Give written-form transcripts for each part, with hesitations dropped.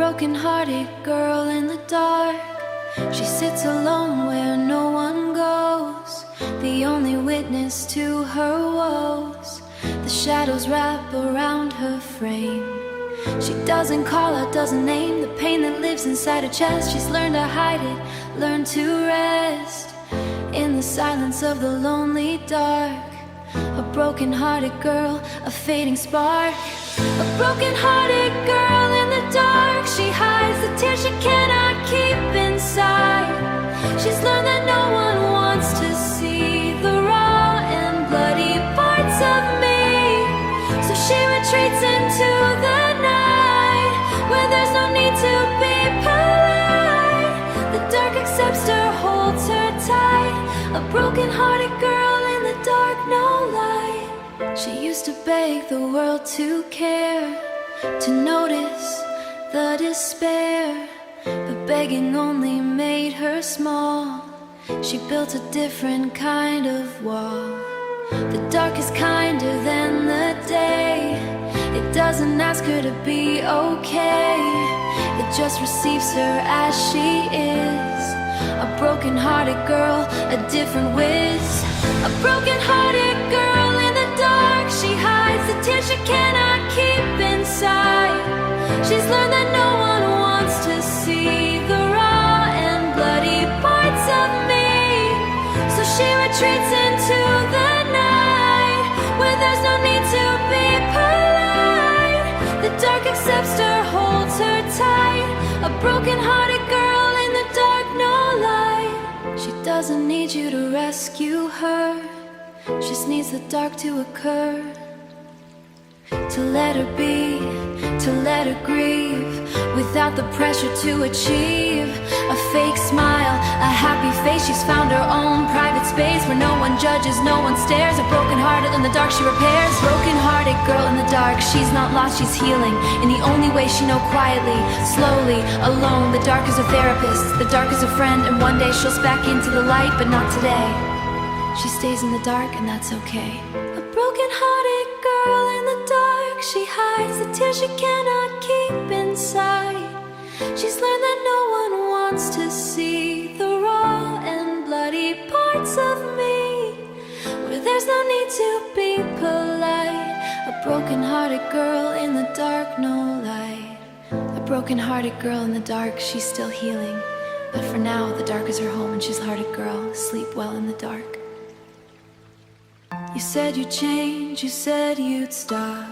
broken-hearted girl in the dark. She sits alone where no one goes, the only witness to her woes. The shadows wrap around her frame. She doesn't call out, doesn't name the pain that lives inside her chest. She's learned to hide it, learned to rest in the silence of the lonely dark. A broken-hearted girl, a fading spark. A broken-hearted girl in the dark. She hides the tears she cannot keep inside. She's learned that no one wants to see the raw and bloody parts of me. So she retreats into the night, where there's no need to be polite. The dark accepts her, holds her tight. A broken-hearted girl in the dark, no light. She used to beg the world to care, to notice the despair, but begging only made her small. She built a different kind of wall. The dark is kinder than the day. It doesn't ask her to be okay. It just receives her as she is. A broken-hearted girl, a different whiz. A broken-hearted girl in the dark. She hides the tears she cannot keep inside. She's learned that no one wants to see the raw and bloody parts of me. So she retreats into the night, where there's no need to be polite. The dark accepts her, holds her tight. A broken-hearted girl in the dark, no light. She doesn't need you to rescue her, just needs the dark to occur, to let her be, to let her grieve, without the pressure to achieve. A fake smile, a happy face. She's found her own private space, where no one judges, no one stares. A broken-hearted in the dark she repairs. Broken-hearted girl in the dark. She's not lost, she's healing in the only way she knows, quietly, slowly, alone. The dark is a therapist, the dark is a friend, and one day she'll back into the light, but not today. She stays in the dark, and that's okay. A broken-hearted girl in the dark. She hides the tears she cannot keep inside. She's learned that no one wants to see the raw and bloody parts of me, where there's no need to be polite. A broken-hearted girl in the dark, no light. A broken-hearted girl in the dark. She's still healing, but for now the dark is her home, and she's a hearted girl. Sleep well in the dark. You said you'd change, you said you'd stop.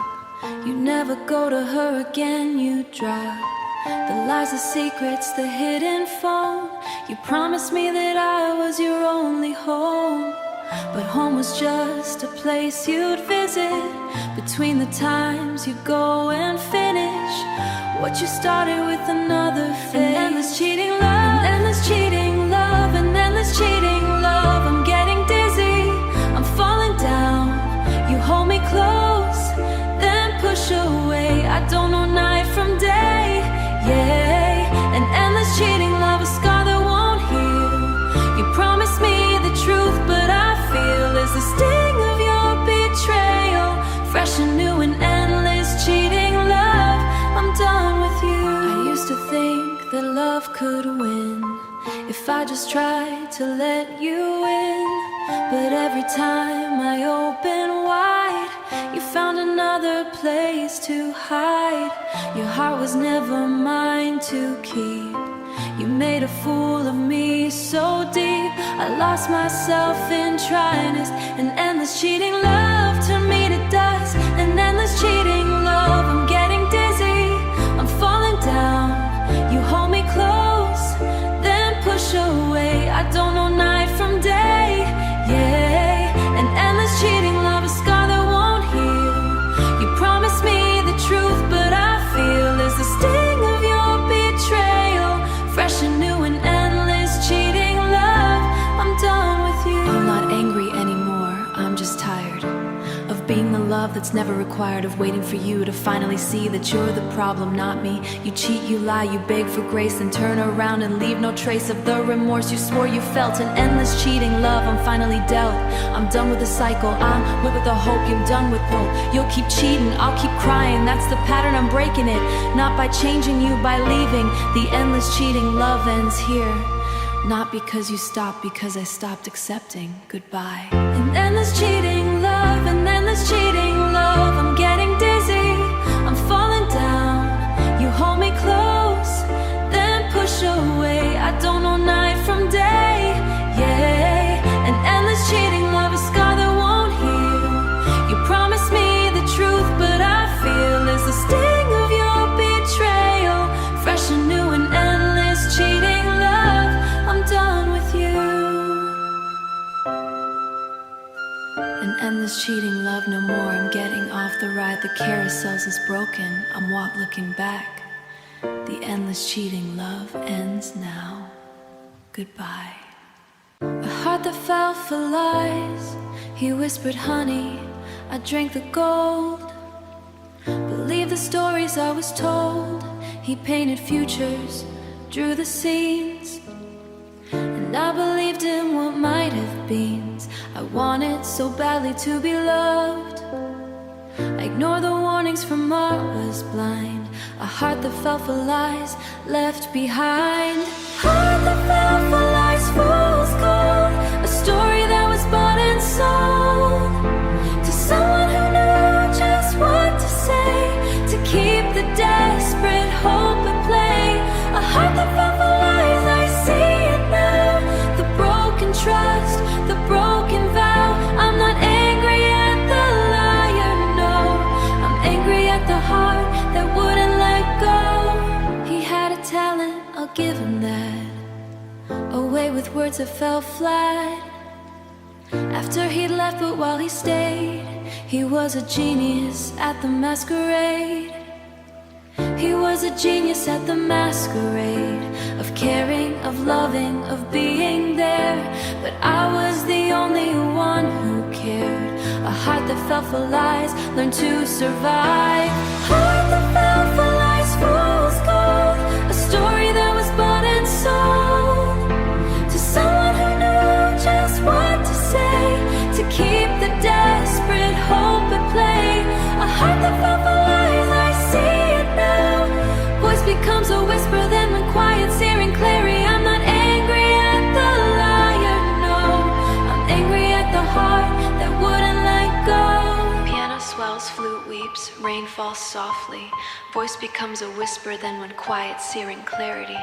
You'd never go to her again, you'd drop the lies, the secrets, the hidden phone. You promised me that I was your only home, but home was just a place you'd visit. Between the times you go and finish what you started with another phase. An endless cheating love, an endless cheating love, an endless cheating love. I'm getting dizzy, I'm falling down. You hold me close, then push away. I don't know night from day, yeah. An endless cheating love, a scar that won't heal. You promised me the truth, but I feel is the sting of your betrayal. Fresh and new, an endless cheating love. I'm done with you. I used to think that love could win if I just tried to let you in, but every time I open wide, you found another place to hide. Your heart was never mine to keep. You made a fool of me so deep. I lost myself in dryness. An endless cheating love turned me to dust. An endless cheating love. I'm getting dizzy, I'm falling down. You hold me close, then push away. I don't know night from day, yeah. An endless cheating love, a scar that won't heal. You promised me the truth, but I feel is the sting of your betrayal. Fresh and new, an endless cheating love. I'm done with you. I'm not angry anymore, I'm just tired. being the love that's never required, of waiting for you to finally see that you're the problem, not me. You cheat, you lie, you beg for grace, and turn around and leave no trace of the remorse you swore you felt. An endless cheating love I'm finally dealt. I'm done with the cycle, I'm whipped with the hope, you're done with hope. You'll keep cheating, I'll keep crying, that's the pattern, I'm breaking it. Not by changing you, by leaving. The endless cheating love ends here. Not because you stopped, because I stopped accepting goodbye. An endless cheating love, an endless cheating love. I'm getting dizzy, I'm falling down. You hold me close, then push away. I don't know night from day, yeah. An endless cheating love, a scar that won't heal. You promised me the truth, but I feel is the sting of your betrayal. Fresh and new, an endless cheating love. I'm done with you. An endless cheating love, no more. I'm getting off the ride, the carousels is broken. I'm looking back. The endless cheating love ends now. Goodbye. A heart that fell for lies. He whispered honey, I drank the gold. Believe the stories I was told. He painted futures, drew the scenes, and I believed in what might have been. I wanted so badly to be loved. I ignored the warnings from I was blind. A heart that fell for lies, left behind. Heart that fell for lies, fool's gold. A story that was bought and sold to someone who knew just what to say, to keep the desperate hope at play. A heart that fell for lies, I see it now. The broken trust, the broken vow. I'm not angry at the liar, no. I'm angry at the heart that wouldn't let go. He had a talent, I'll give him that. A way with words that fell flat after he'd left, but while he stayed, he was a genius at the masquerade. He was a genius at the masquerade of caring, of loving, of being there. But I was the only one who cared. A heart that fell for lies, learned to survive. Heart that fell for lies, fool's gold. A story that was bought and sold to someone who knew just what to say, to keep the desperate hope at play. A heart that fell for lies, I see it now. Voice becomes a whisper, then when quiet's hearing clary. I'm not angry at the liar, no. I'm angry at the heart that wouldn't let go. Piano swells, flute weeps, rain falls softly. Voice becomes a whisper, then when quiet's searing clarity.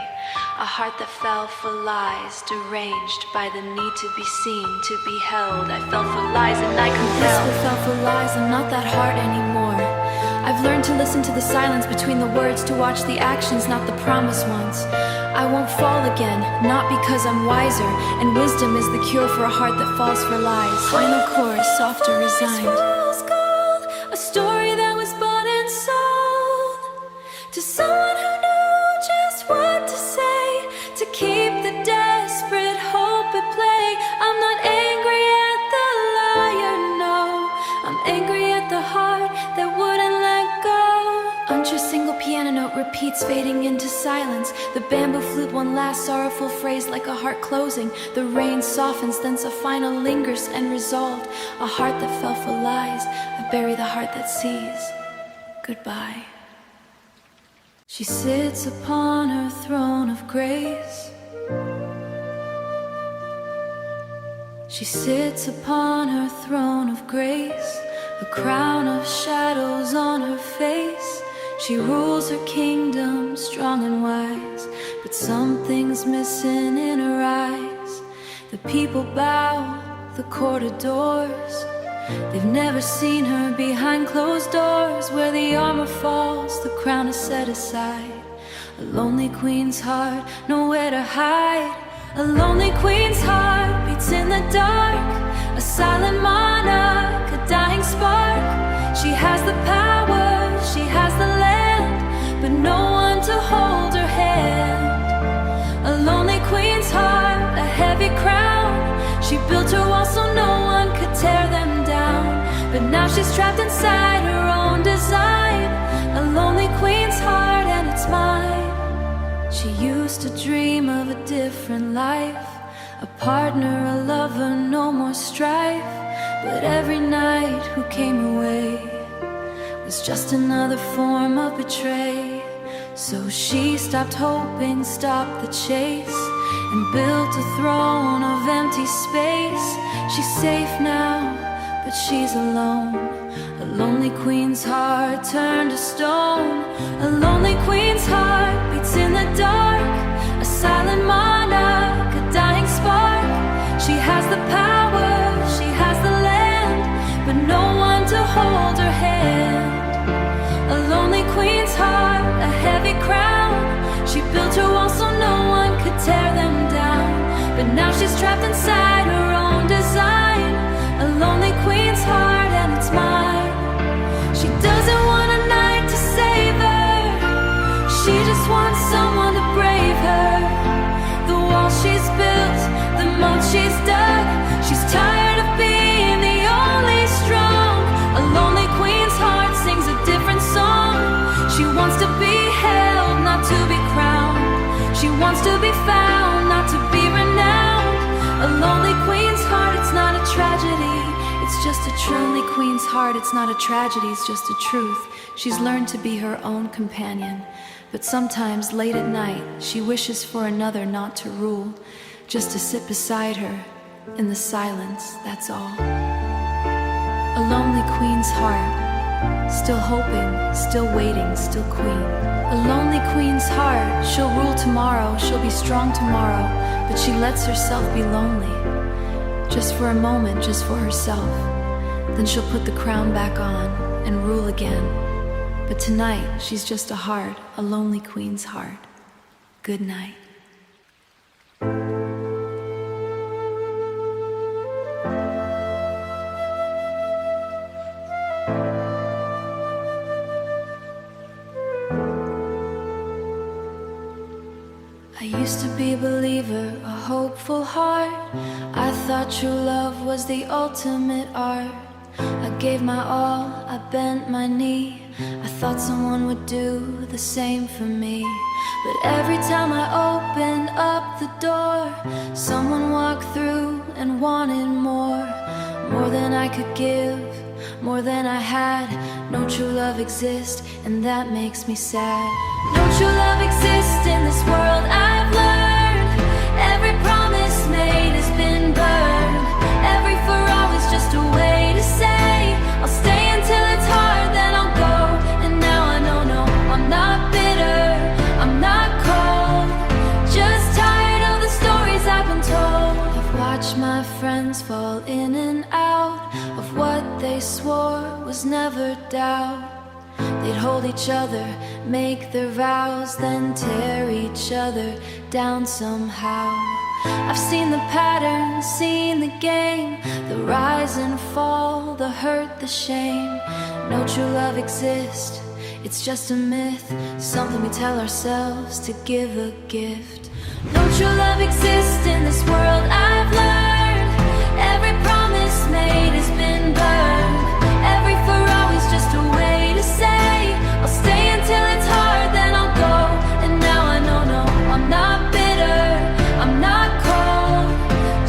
A heart that fell for lies, deranged by the need to be seen, to be held. I fell for lies and I compelled. Whisper fell for lies, I'm not that heart anymore. I've learned to listen to the silence between the words, to watch the actions, not the promised ones. I won't fall again, not because I'm wiser, and wisdom is the cure for a heart that falls for lies. Final chorus, softer, resigned. A story that was bought and sold to someone who knew just what to say, to keep the desperate hope at play. I'm not angry at the liar, no. I'm angry at the heart that wouldn't let go. Untrue single piano note repeats, fading into silence. The bamboo flute, one last sorrowful phrase, like a heart closing. The rain softens, then a final lingers and resolved. A heart that fell for lies, I bury the heart that sees. Goodbye. She sits upon her throne of grace. She sits upon her throne of grace, a crown of shadows on her face. She rules her kingdom strong and wise, but something's missing in her eyes. The people bow, the court adores. They've never seen her behind closed doors, where the armor falls, the crown is set aside. A lonely queen's heart, nowhere to hide. A lonely queen's heart beats in the dark, a silent monarch, a dying spark. She has the power, she has the land, but no one to hold her hand. A lonely queen's heart, a heavy crown. She built her walls so no one could tear them down, but now now she's trapped inside her own design. A lonely queen's heart and it's mine. She used to dream of a different life, a partner, a lover, no more strife. But every night who came her way was just another form of betray. So she stopped hoping, stopped the chase, and built a throne of empty space. She's safe now, but she's alone. A lonely queen's heart turned to stone. A lonely queen's heart beats in the dark, a silent monarch, a dying spark. She has the power, she has the land, but no one to hold her hand. A lonely queen's heart, a heavy crown. She built her walls so no one could tear them down. But now she's trapped inside her own design. A lonely queen's heart and it's mine. She doesn't want a knight to save her, she just wants someone to brave her. The wall she's built, the moat she's dug, she's tired of being the only strong. A lonely queen's heart sings a different song. She wants to be held, not to be crowned. She wants to be found, not to be renowned. A lonely queen's heart, it's not a tragedy, it's just a lonely queen's heart, it's not a tragedy, it's just a truth. She's learned to be her own companion, but sometimes late at night she wishes for another not to rule, just to sit beside her in the silence, that's all. A lonely queen's heart, still hoping, still waiting, still queen. A lonely queen's heart, she'll rule tomorrow, she'll be strong tomorrow, but she lets herself be lonely, just for a moment, just for herself. Then she'll put the crown back on and rule again. But tonight, she's just a heart, a lonely queen's heart. Good night. I used to be a believer, a hopeful heart. I thought true love was the ultimate art. I gave my all, I bent my knee. I thought someone would do the same for me. But every time I opened up the door, someone walked through and wanted more. More than I could give, more than I had. No true love exists, and that makes me sad. No true love exists in this world, I've learned. Every promise made has been burned. Every for always just a way to say I'll stay until it's hard, then I'll go. And now I know, no, I'm not bitter, I'm not cold, just tired of the stories I've been told. I've watched my friends fall in and out of what they swore was never doubt. They'd hold each other, make their vows, then tear each other down somehow. I've seen the pattern, seen the game, the rise and fall, the hurt, the shame. No true love exists, it's just a myth, something we tell ourselves to give a gift. No true love exists in this world, I've learned. Every promise made has been burned. Every for always just a way to say I'll stay until it's hard, then I'll go. And now I know, no, I'm not bitter, I'm not cold,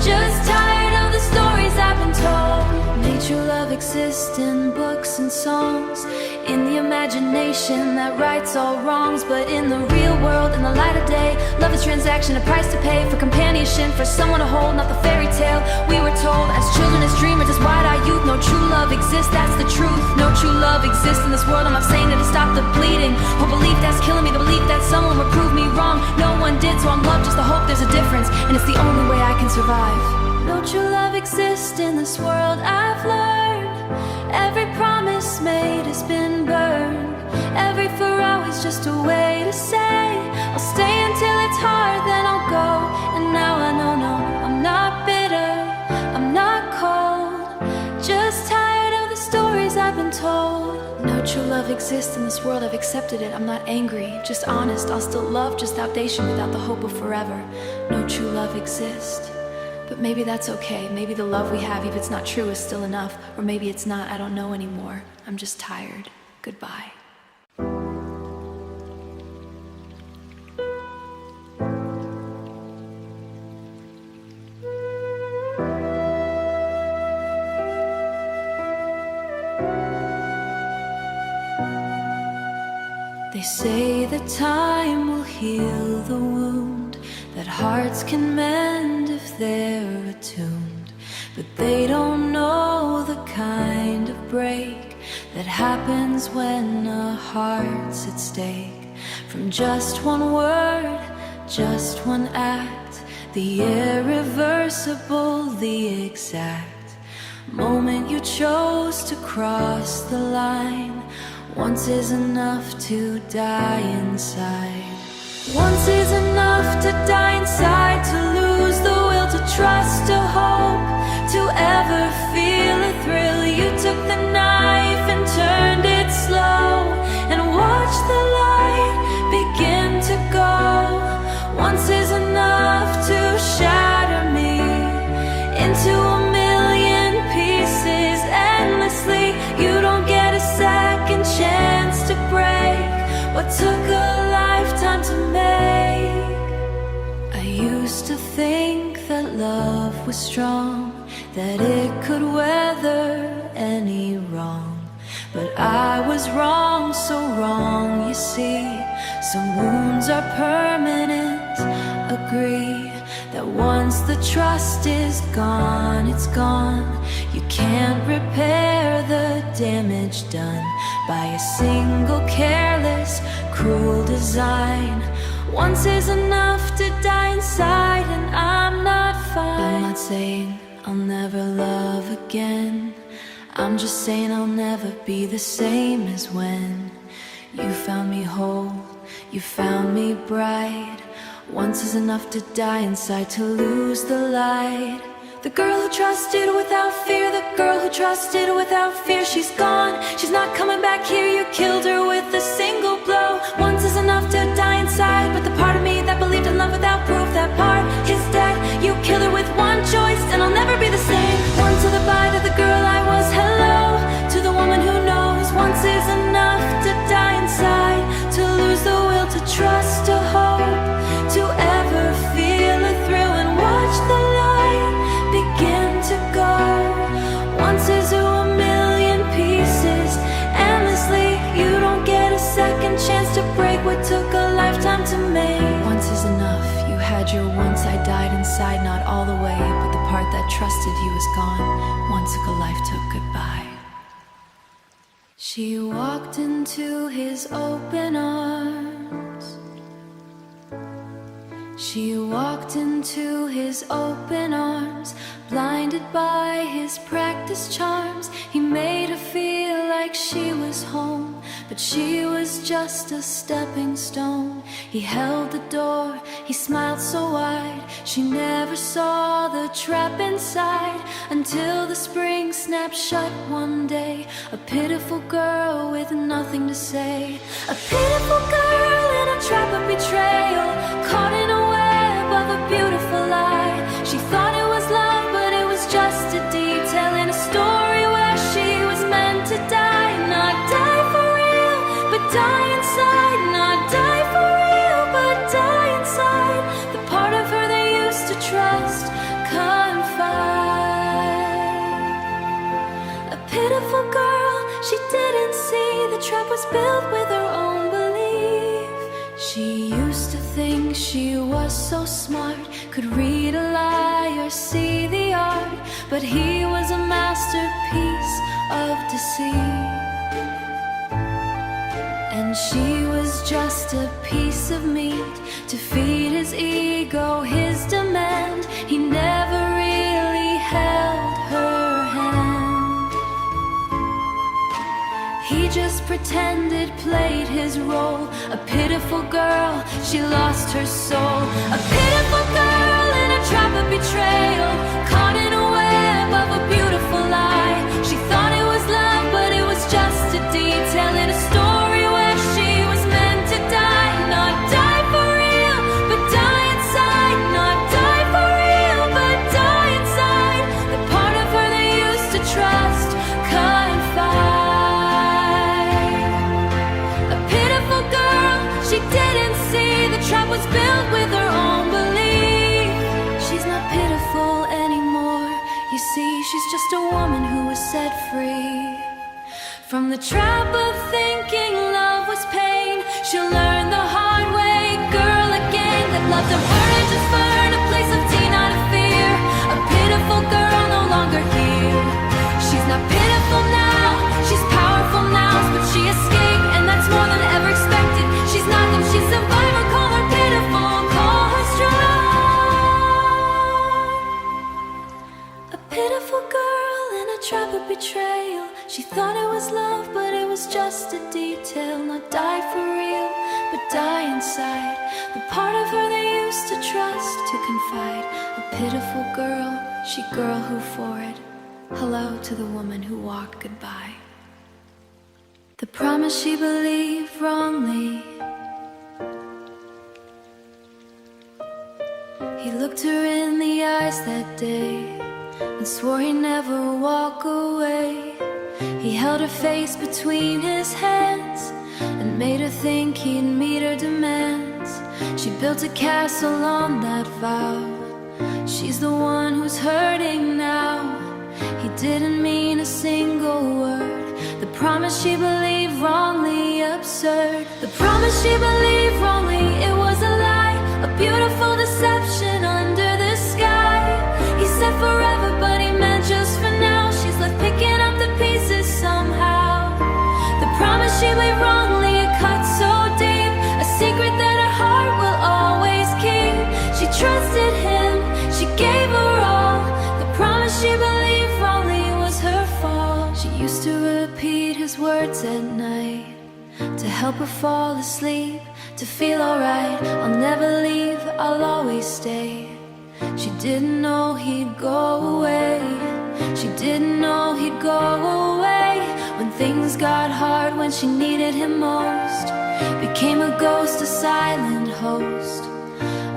just tired of the stories I've been told. May true love exist in books and songs, in the imagination that rights all wrongs. But in the real world, in the light of day, love is transaction, a price to pay for companionship, for someone to hold, not the fairy tale we were told as children, as dreamers, as wide-eyed youth. No true love exists, that's the truth. No true love exists in this world, I'm not saying that to stop the bleeding or belief that's killing me, the belief that someone would prove me wrong. No one did, so I'm loved, just the hope there's a difference, and it's the only way I can survive. No true love exists in this world, I've learned. Every promise made has been burned. Every for always just a way to say I'll stay until it's hard, then I'll go. And now I know, no, I'm not bitter, I'm not cold, just tired of the stories I've been told. No true love exists in this world, I've accepted it, I'm not angry, just honest. I'll still love, just outdated without the hope of forever. No true love exists, But maybe that's okay. Maybe the love we have, if it's not true, is still enough. Or maybe it's not. I don't know anymore. I'm just tired. Goodbye. They say that time will heal the wound, that hearts can mend if they're attuned. But they don't know the kind of break that happens when a heart's at stake. From just one word, just one act, the irreversible, the exact moment you chose to cross the line. Once is enough to die inside. Once is enough to die inside, to lose the will to trust, to hope, to ever feel a thrill. You took the knife and turned it slow, and watched the light begin to go. Once is enough to shatter me into a million pieces endlessly. You don't get a second chance to break what took a lifetime to make. I used to think that love was strong, that it could weather any wrong. But I was wrong, so wrong, you see. Some wounds are permanent, agree that once the trust is gone, it's gone. You can't repair the damage done by a single careless, cruel design. Once is enough to die inside, and I'm not fine. I'm not saying I'll never love again. I'm just saying I'll never be the same as when you found me whole, you found me bright. Once is enough to die inside, to lose the light. The girl who trusted without fear, the girl who trusted without fear, she's gone, she's not coming back here. You killed her with a single blow. Once is enough to die inside, but the part of me that believed in love without proof, that part is dead. You killed her with one choice, and I'll never be the same. Once to the bye to the girl I was, hello to the woman who knows. Once is enough to die inside, to lose the will to trust, to hope, to ever feel a thrill, and watch the light begin to go. Once is a million pieces endlessly. You don't get a second chance to break what took a lifetime to make. Once is enough. You had your once. I died inside, not all the way, but the part that trusted you is gone. Once took a life, took goodbye. She walked into his open arms. She walked into his open arms, blinded by his practiced charms. He made her feel like she was home, but she was just a stepping stone. He held the door, he smiled so wide. She never saw the trap inside, until the spring snapped shut one day. A pitiful girl with nothing to say. A pitiful girl in a trap of betrayal, caught in a web of a beautiful lie. She thought it was love, but it was just a detail in a story where she was meant to die. Not die for real, but die inside. Not die for real, but die inside. The part of her they used to trust, confide. A pitiful girl, she didn't see the trap was built with her own belief. She used to think she was so smart, could read a lie or see the art, but he was a masterpiece of deceit. And she was just a piece of meat to feed his ego, his demand. He never really held her hand. He just pretended, played his role. A pitiful girl, she lost her soul. A pitiful girl in a trap of betrayal, caught in a web of a beautiful lie. She thought it was love, but it was just a detail in a story where she was meant to die. Not die for real, but die inside. Not die for real, but die just a woman who was set free from the trap of thinking love was pain. She'll learn the hard way, girl again, that love to her and just burn a place of tea, not a fear. A pitiful girl no longer here. She's not pitiful now, she's powerful now, but she escaped, and that's more than ever expected. She's not them, she's survivor. Call her pitiful, call her strong. A pitiful girl in a trap of betrayal. She thought it was love, but it was just a detail. Not die for real, but die inside. The part of her they used to trust, to confide. A pitiful girl, she girl who for it. Hello to the woman who walked goodbye. The promise she believed wrongly. He looked her in the eyes that day and swore he'd never walk away. He held her face between his hands and made her think he'd meet her demands. She built a castle on that vow. She's the one who's hurting now. He didn't mean a single word. The promise she believed wrongly, absurd. The promise she believed wrongly, it was a lie. A beautiful deception under the sky. He said forever, but he meant just for now. She's left picking up the pieces somehow. The promise she believed wrongly, it cut so deep. A secret that her heart will always keep. She trusted him, she gave her all. The promise she believed wrongly was her fault. She used to repeat his words at night to help her fall asleep, to feel alright. I'll never leave, I'll always stay. She didn't know he'd go away. She didn't know he'd go away. When things got hard, when she needed him most, became a ghost, a silent host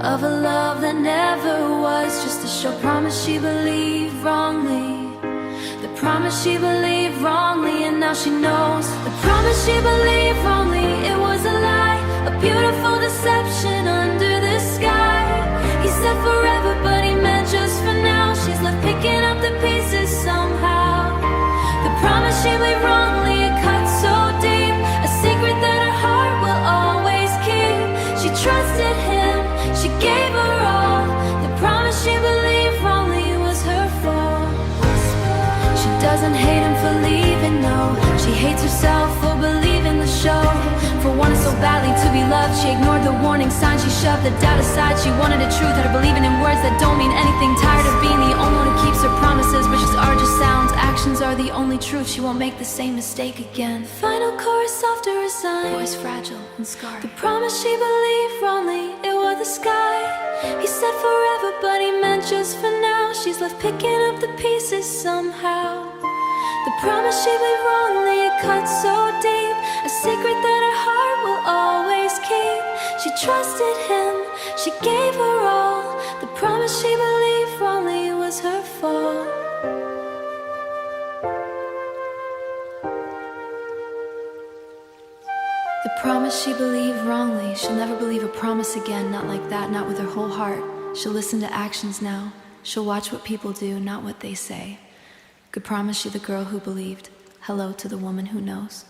of a love that never was. Just a show promise she believed wrongly. The promise she believed wrongly, and now she knows. The promise she believed wrongly, it was a lie. A beautiful deception under the sky. He said forever, but he meant just for now. She's left picking up the pieces somehow. The promise she believed wrongly, it cut so deep. A secret that her heart will always keep. She trusted him, she gave her all. The promise she believed wrongly was her fault. She doesn't hate him for leaving, no. She hates herself for believing the show. For wanting so badly to be loved, she ignored the warning signs. She shoved the doubt aside. She wanted a truth that her believing in words that don't mean anything. Tired of being the only one who keeps her promises, but she's are just sounds. Actions are the only truth. She won't make the same mistake again. The final chorus, softer, resigned, voice fragile and scarred. The promise she believed wrongly, it was the sky. He said forever, but he meant just for now. She's left picking up the pieces somehow. The promise she believed wrongly, it cut so deep. A secret that her heart will always keep. She trusted him, she gave her all. The promise she believed wrongly was her fault. The promise she believed wrongly, she'll never believe a promise again. Not like that, not with her whole heart. She'll listen to actions now. She'll watch what people do, not what they say. Could promise you the girl who believed. Hello to the woman who knows.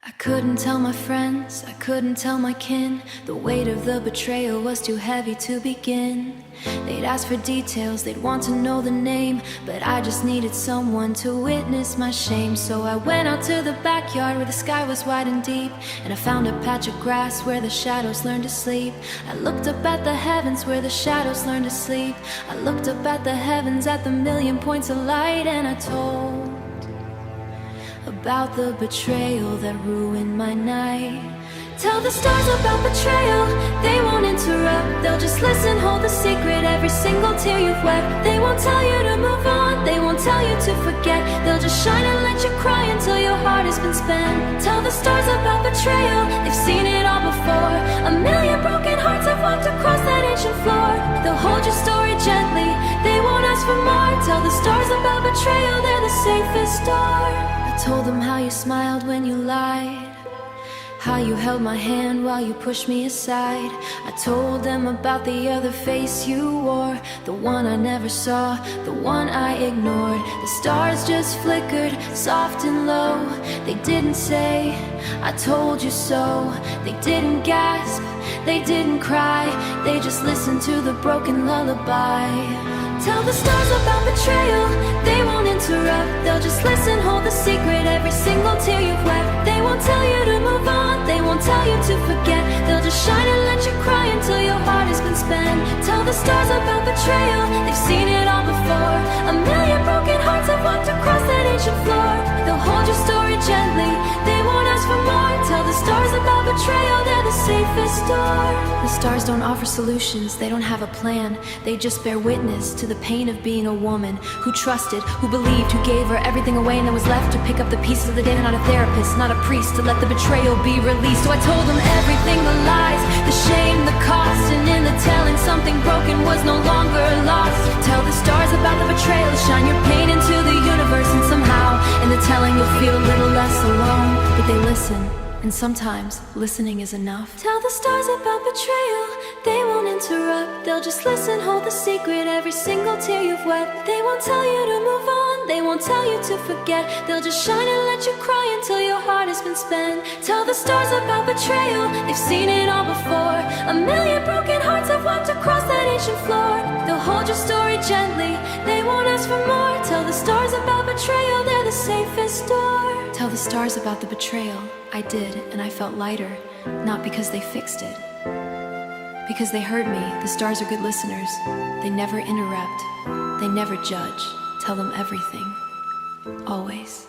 I couldn't tell my friends, I couldn't tell my kin. The weight of the betrayal was too heavy to begin. They'd ask for details, they'd want to know the name, but I just needed someone to witness my shame. So I went out to the backyard where the sky was wide and deep, and I found a patch of grass where the shadows learned to sleep. I looked up at the heavens where the shadows learned to sleep. I looked up at the heavens at the million points of light, and I told about the betrayal that ruined my night. Tell the stars about betrayal, they won't interrupt. They'll just listen, hold the secret, every single tear you've wept. They won't tell you to move on, they won't tell you to forget. They'll just shine and let you cry until your heart has been spent. Tell the stars about betrayal, they've seen it all before. A million broken hearts have walked across that ancient floor. They'll hold your story gently, they won't ask for more. Tell the stars about betrayal, they're the safest door. I told them how you smiled when you lied. How you held my hand while you pushed me aside. I told them about the other face you wore, the one I never saw, the one I ignored. The stars just flickered, soft and low. They didn't say, I told you so. They didn't gasp, they didn't cry. They just listened to the broken lullaby. Tell the stars about betrayal, they won't interrupt. They'll just listen, hold the secret, every single tear you've wept. They won't tell you to move on, they won't tell you to forget. They'll just shine and let you cry until your heart has been spent. Tell the stars about betrayal, they've seen it all before. A million broken hearts have walked across that ancient floor. They'll hold your story gently, they won't ask for more. Tell the stars about betrayal, they're the safest door. The stars don't offer solutions, they don't have a plan. They just bear witness to the pain of being a woman who trusted, who believed, who gave her everything away, and then was left to pick up the pieces of the day. They're not a therapist, not a priest, to let the betrayal be released. So I told them everything, the lies, the shame, the cost, and in the telling something broken was no longer lost. Tell the stars about the betrayal, shine your pain into the universe, and somehow in the telling you'll feel a little less alone. But they listen, and sometimes listening is enough. Tell the stars about betrayal, they won't interrupt. They'll just listen, hold the secret, every single tear you've wept. They won't tell you to move on, they won't tell you to forget. They'll just shine and let you cry until your heart has been spent. Tell the stars about betrayal, they've seen it all before. A million broken hearts have walked across that ancient floor. They'll hold your story gently, they won't ask for more. Tell the stars about betrayal, they're the safest door. Tell the stars about the betrayal, I did, and I felt lighter. Not because they fixed it, because they heard me. The stars are good listeners. They never interrupt, they never judge. Tell them everything, always.